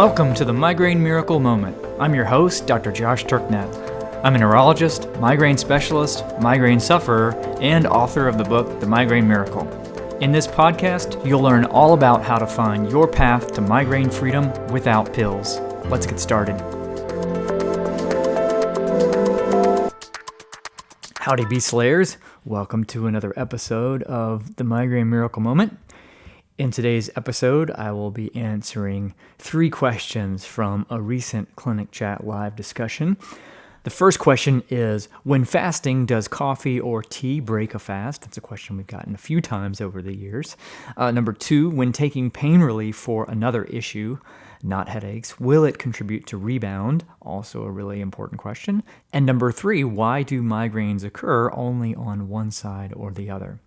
Welcome to the Migraine Miracle Moment. I'm your host, Dr. Josh Turknett. I'm a neurologist, migraine specialist, migraine sufferer, and author of the book, The Migraine Miracle. In this podcast, you'll learn all about how to find your path to migraine freedom without pills. Let's get started. Howdy, Bee Slayers. Welcome to another episode of the Migraine Miracle Moment. In today's episode, I will be answering 3 questions from a recent Clinic Chat live discussion. The first question is, when fasting, does coffee or tea break a fast? That's a question we've gotten a few times over the years. Number 2, when taking pain relief for another issue, not headaches, will it contribute to rebound? Also a really important question. And number 3, why do migraines occur only on one side or the other?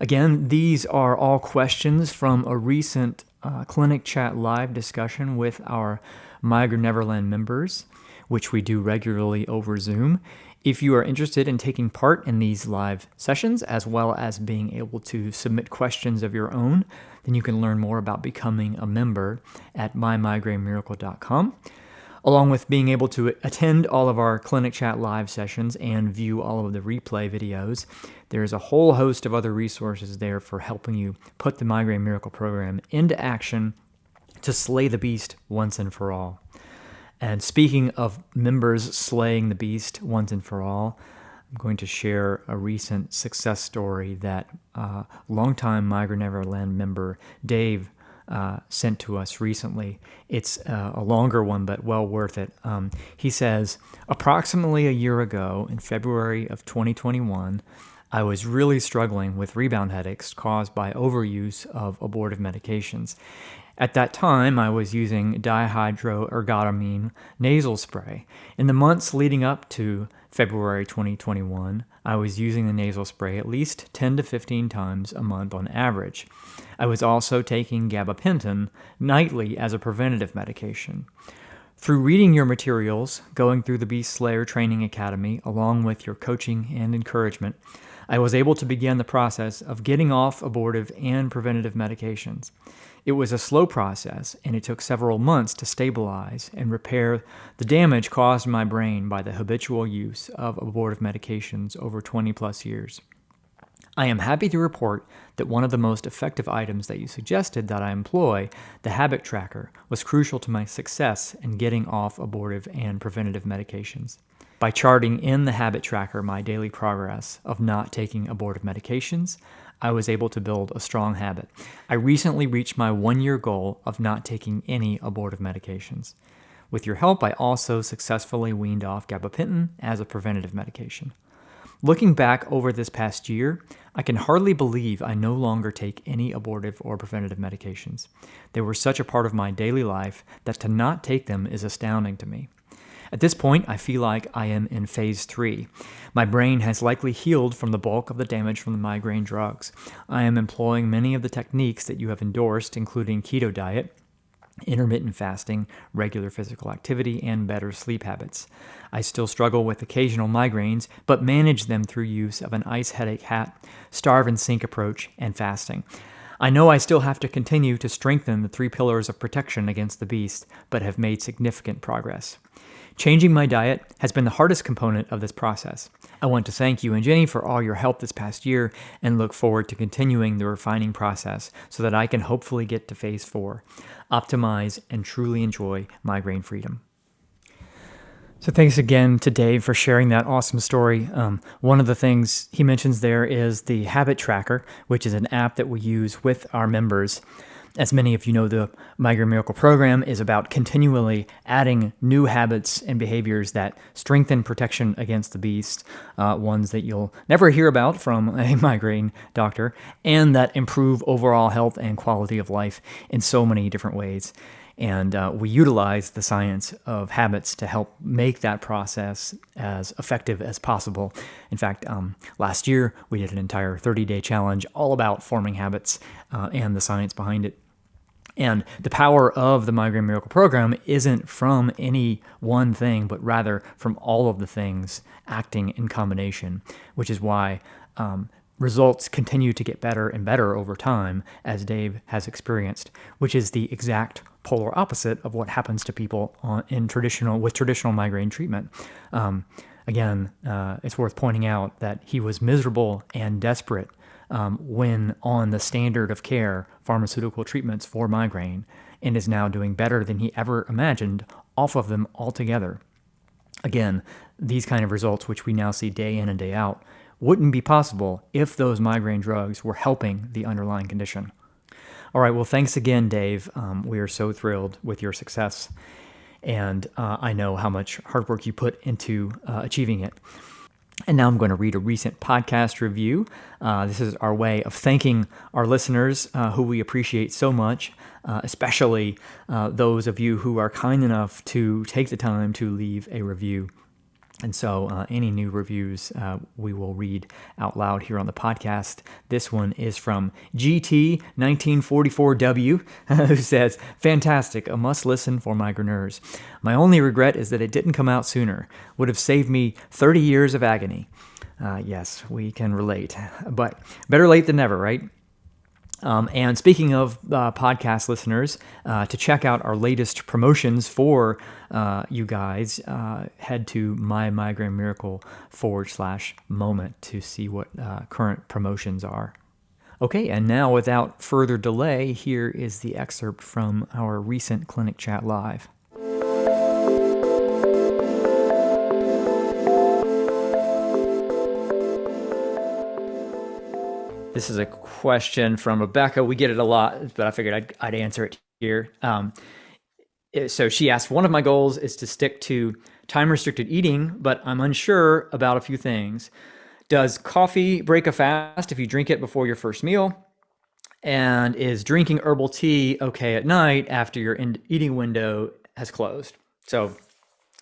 Again, these are all questions from a recent Clinic Chat live discussion with our Migraine Neverland members, which we do regularly over Zoom. If you are interested in taking part in these live sessions, as well as being able to submit questions of your own, then you can learn more about becoming a member at mymigrainemiracle.com. Along with being able to attend all of our Clinic Chat live sessions and view all of the replay videos, there's a whole host of other resources there for helping you put the Migraine Miracle program into action to slay the beast once and for all. And speaking of members slaying the beast once and for all, I'm going to share a recent success story that longtime Migraine Neverland member Dave sent to us recently. It's a longer one, but well worth it. He says, approximately a year ago, in February of 2021, I was really struggling with rebound headaches caused by overuse of abortive medications. At that time, I was using dihydroergotamine nasal spray. In the months leading up to February 2021, I was using the nasal spray at least 10 to 15 times a month on average. I was also taking gabapentin nightly as a preventative medication. Through reading your materials, going through the Beast Slayer Training Academy, along with your coaching and encouragement, I was able to begin the process of getting off abortive and preventative medications. It was a slow process, and it took several months to stabilize and repair the damage caused in my brain by the habitual use of abortive medications over 20 plus years. I am happy to report that one of the most effective items that you suggested that I employ, the habit tracker, was crucial to my success in getting off abortive and preventative medications. By charting in the habit tracker my daily progress of not taking abortive medications, I was able to build a strong habit. I recently reached my 1-year goal of not taking any abortive medications. With your help, I also successfully weaned off gabapentin as a preventative medication. Looking back over this past year, I can hardly believe I no longer take any abortive or preventative medications. They were such a part of my daily life that to not take them is astounding to me. At this point, I feel like I am in phase 3. My brain has likely healed from the bulk of the damage from the migraine drugs. I am employing many of the techniques that you have endorsed, including keto diet, intermittent fasting, regular physical activity, and better sleep habits. I still struggle with occasional migraines, but manage them through use of an ice headache hat, starve and sink approach, and fasting. I know I still have to continue to strengthen the 3 pillars of protection against the beast, but have made significant progress. Changing my diet has been the hardest component of this process. I want to thank you and Jenny for all your help this past year and look forward to continuing the refining process so that I can hopefully get to phase 4, optimize and truly enjoy migraine freedom. So thanks again to Dave for sharing that awesome story. One of the things he mentions there is the habit tracker, which is an app that we use with our members. As many of you know, the Migraine Miracle program is about continually adding new habits and behaviors that strengthen protection against the beast, ones that you'll never hear about from a migraine doctor, and that improve overall health and quality of life in so many different ways. And we utilize the science of habits to help make that process as effective as possible. In fact, last year, we did an entire 30-day challenge all about forming habits and the science behind it. And the power of the Migraine Miracle program isn't from any one thing, but rather from all of the things acting in combination, which is why results continue to get better and better over time, as Dave has experienced, which is the exact polar opposite of what happens to people with traditional migraine treatment. Again, it's worth pointing out that he was miserable and desperate when on the standard of care pharmaceutical treatments for migraine, and is now doing better than he ever imagined off of them altogether. Again, these kind of results, which we now see day in and day out, wouldn't be possible if those migraine drugs were helping the underlying condition. All right, well, thanks again, Dave. We are so thrilled with your success, and I know how much hard work you put into achieving it. And now I'm going to read a recent podcast review. This is our way of thanking our listeners, who we appreciate so much, especially those of you who are kind enough to take the time to leave a review. And so any new reviews we will read out loud here on the podcast. This one is from GT1944W, who says, "Fantastic, a must listen for migraineurs. My only regret is that it didn't come out sooner. Would have saved me 30 years of agony." Yes, we can relate, but better late than never, right? And speaking of podcast listeners, to check out our latest promotions for you guys, head to mymigrainemiracle.com/moment to see what current promotions are. Okay, and now without further delay, here is the excerpt from our recent Clinic Chat Live. This is a question from Rebecca. We get it a lot, but I figured I'd answer it here. So she asked, "One of my goals is to stick to time-restricted eating, but I'm unsure about a few things. Does coffee break a fast if you drink it before your first meal? And is drinking herbal tea okay at night after your eating window has closed?" So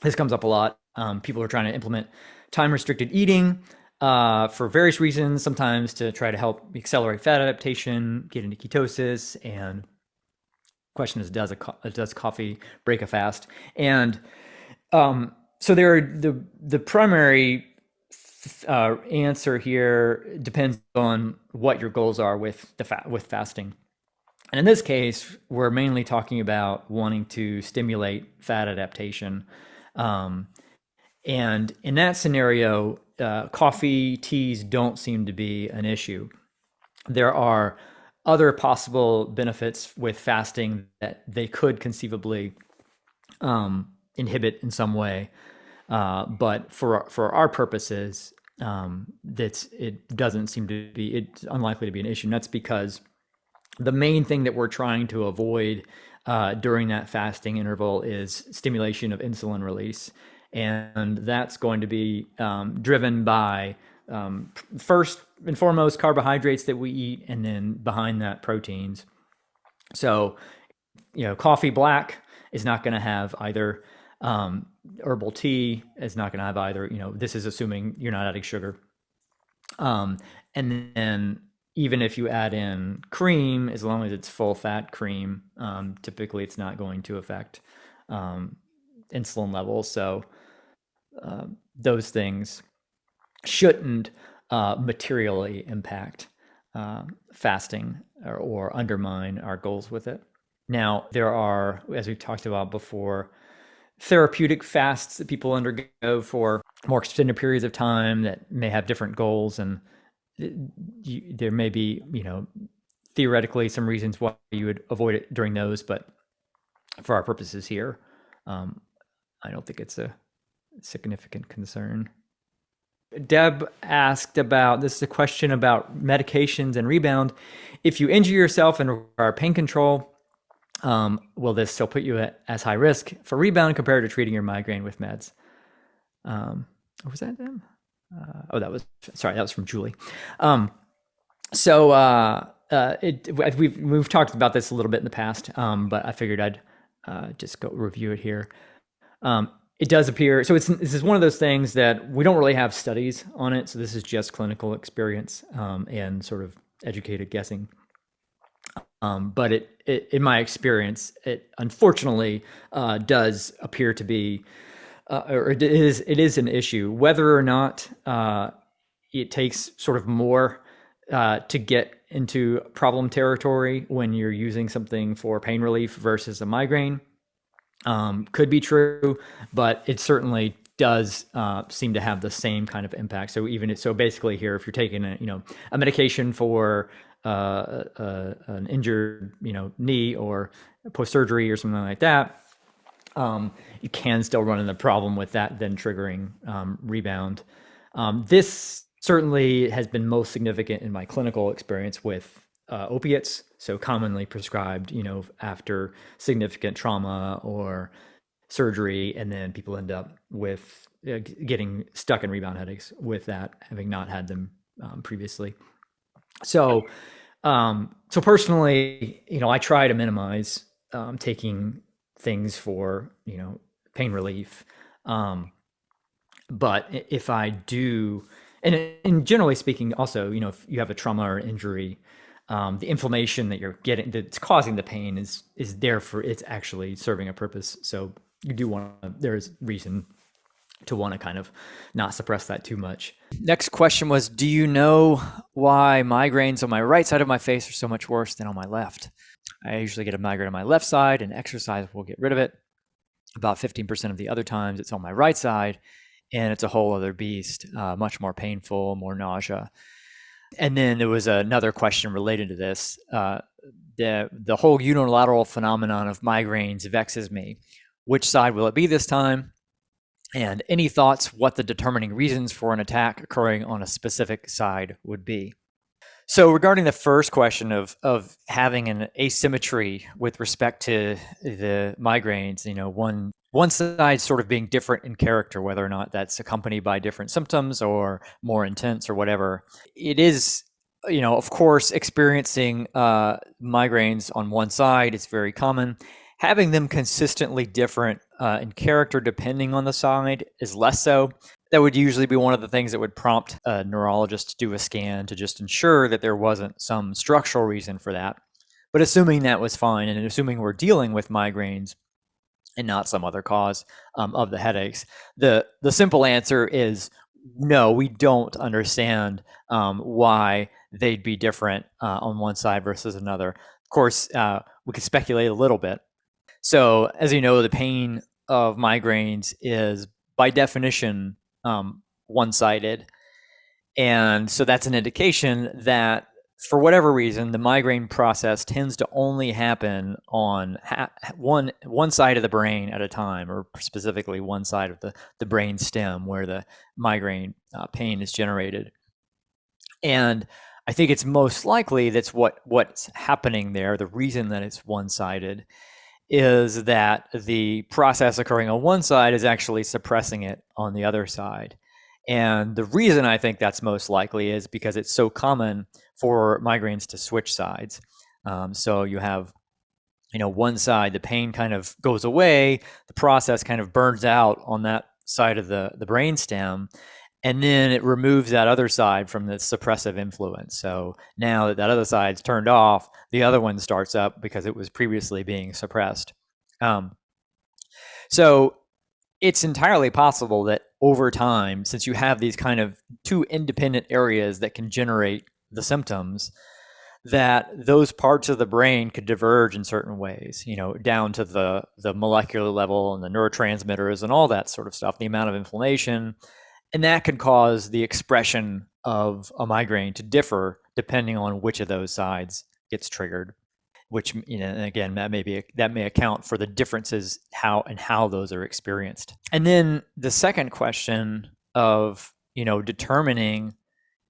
this comes up a lot. People are trying to implement time-restricted eating for various reasons, sometimes to try to help accelerate fat adaptation, get into ketosis, and the question is, does coffee break a fast? And so there are the primary answer here depends on what your goals are with fasting. And in this case, we're mainly talking about wanting to stimulate fat adaptation. And in that scenario, coffee, teas don't seem to be an issue. There are other possible benefits with fasting that they could conceivably inhibit in some way, but for our purposes, it doesn't seem to be. It's unlikely to be an issue. And that's because the main thing that we're trying to avoid during that fasting interval is stimulation of insulin release. And that's going to be driven by, first and foremost, carbohydrates that we eat, and then behind that, proteins. So, coffee black is not going to have either. Herbal tea is not going to have either. This is assuming you're not adding sugar. And then even if you add in cream, as long as it's full fat cream, typically it's not going to affect insulin levels. So those things shouldn't materially impact fasting or undermine our goals with it. Now, there are, as we've talked about before, therapeutic fasts that people undergo for more extended periods of time that may have different goals, and there may be, theoretically some reasons why you would avoid it during those, but for our purposes here, I don't think it's a significant concern. Deb asked about, this is a question about medications and rebound. If you injure yourself and require pain control, will this still put you at as high risk for rebound compared to treating your migraine with meds? Was that them? That was from Julie. We've talked about this a little bit in the past, but I figured I'd just go review it here. It does appear, so this is one of those things that we don't really have studies on it. So this is just clinical experience and sort of educated guessing. But it in my experience, it unfortunately does appear to be, or it is an issue. Whether or not it takes sort of more to get into problem territory when you're using something for pain relief versus a migraine. Could be true, but it certainly does seem to have the same kind of impact. So basically here, if you're taking a medication for an injured knee or post surgery or something like that, you can still run into the problem with that then triggering rebound. This certainly has been most significant in my clinical experience with opiates, so commonly prescribed, after significant trauma or surgery, and then people end up with getting stuck in rebound headaches with that, having not had them previously. So, so personally, I try to minimize taking things for pain relief. But if I do, and generally speaking, also, if you have a trauma or injury, the inflammation that you're getting that's causing the pain is there for it's actually serving a purpose. So you do want to, there's reason to want to kind of not suppress that too much. Next question was, do you know why migraines on my right side of my face are so much worse than on my left? I usually get a migraine on my left side, and exercise will get rid of it. About 15% of the other times it's on my right side, and it's a whole other beast, much more painful, more nausea. And then there was another question related to this. The whole unilateral phenomenon of migraines vexes me. Which side will it be this time? And any thoughts what the determining reasons for an attack occurring on a specific side would be? So regarding the first question of having an asymmetry with respect to the migraines, one side sort of being different in character, whether or not that's accompanied by different symptoms or more intense or whatever. It is, of course, experiencing migraines on one side is very common. Having them consistently different in character depending on the side is less so. That would usually be one of the things that would prompt a neurologist to do a scan to just ensure that there wasn't some structural reason for that. But assuming that was fine, and assuming we're dealing with migraines and not some other cause of the headaches, the simple answer is no, we don't understand why they'd be different on one side versus another. Of course, we could speculate a little bit. So, as you know, the pain of migraines is by definition one-sided. And so that's an indication that for whatever reason, the migraine process tends to only happen on one side of the brain at a time, or specifically one side of the brain stem where the migraine pain is generated. And I think it's most likely that's what's happening there. The reason that it's one-sided is that the process occurring on one side is actually suppressing it on the other side. And the reason I think that's most likely is because it's so common for migraines to switch sides. So you have, one side, the pain kind of goes away, the process kind of burns out on that side of the brainstem, and then it removes that other side from the suppressive influence. So now that other side's turned off, the other one starts up because it was previously being suppressed. So it's entirely possible that over time, since you have these kind of two independent areas that can generate the symptoms, that those parts of the brain could diverge in certain ways, down to the molecular level and the neurotransmitters and all that sort of stuff, the amount of inflammation. And that could cause the expression of a migraine to differ depending on which of those sides gets triggered, which, again, that may account for the differences how those are experienced. And then the second question of, determining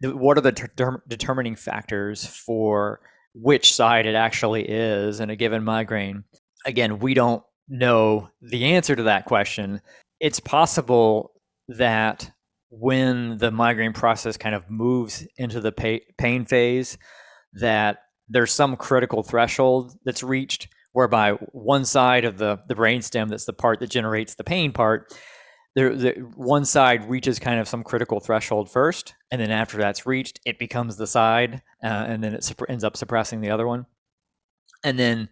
what are the determining factors for which side it actually is in a given migraine. Again, we don't know the answer to that question. It's possible that when the migraine process kind of moves into the pain phase, that there's some critical threshold that's reached whereby one side of the brainstem, that's the part that generates the pain part, one side reaches kind of some critical threshold first, and then after that's reached, it becomes the side, and then it ends up suppressing the other one. And then,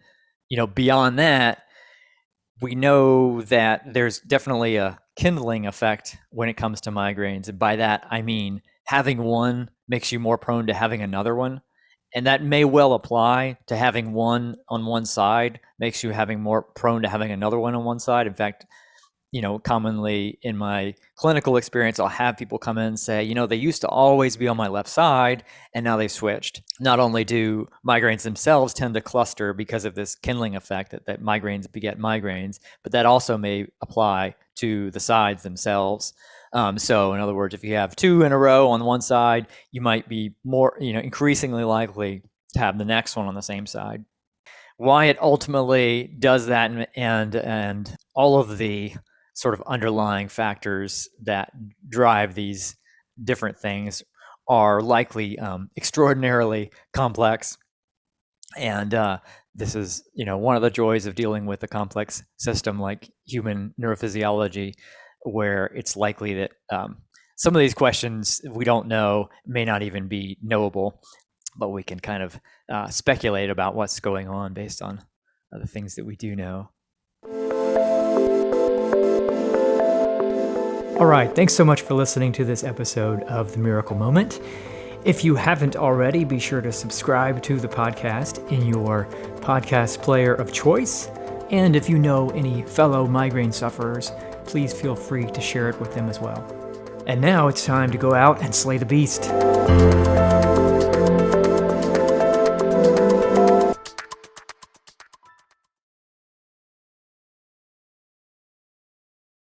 beyond that, we know that there's definitely a kindling effect when it comes to migraines. And by that, I mean having one makes you more prone to having another one. And that may well apply to having one on one side makes you having more prone to having another one on one side. In fact, commonly in my clinical experience, I'll have people come in and say, they used to always be on my left side and now they've switched. Not only do migraines themselves tend to cluster because of this kindling effect that migraines beget migraines, but that also may apply to the sides themselves. So in other words, if you have two in a row on one side, you might be more, increasingly likely to have the next one on the same side. Why it ultimately does that and all of the sort of underlying factors that drive these different things are likely extraordinarily complex. And this is, one of the joys of dealing with a complex system like human neurophysiology, where it's likely that some of these questions we don't know may not even be knowable, but we can kind of speculate about what's going on based on the things that we do know. All right, thanks so much for listening to this episode of The Miracle Moment. If you haven't already, be sure to subscribe to the podcast in your podcast player of choice. And if you know any fellow migraine sufferers, please feel free to share it with them as well. And now it's time to go out and slay the beast.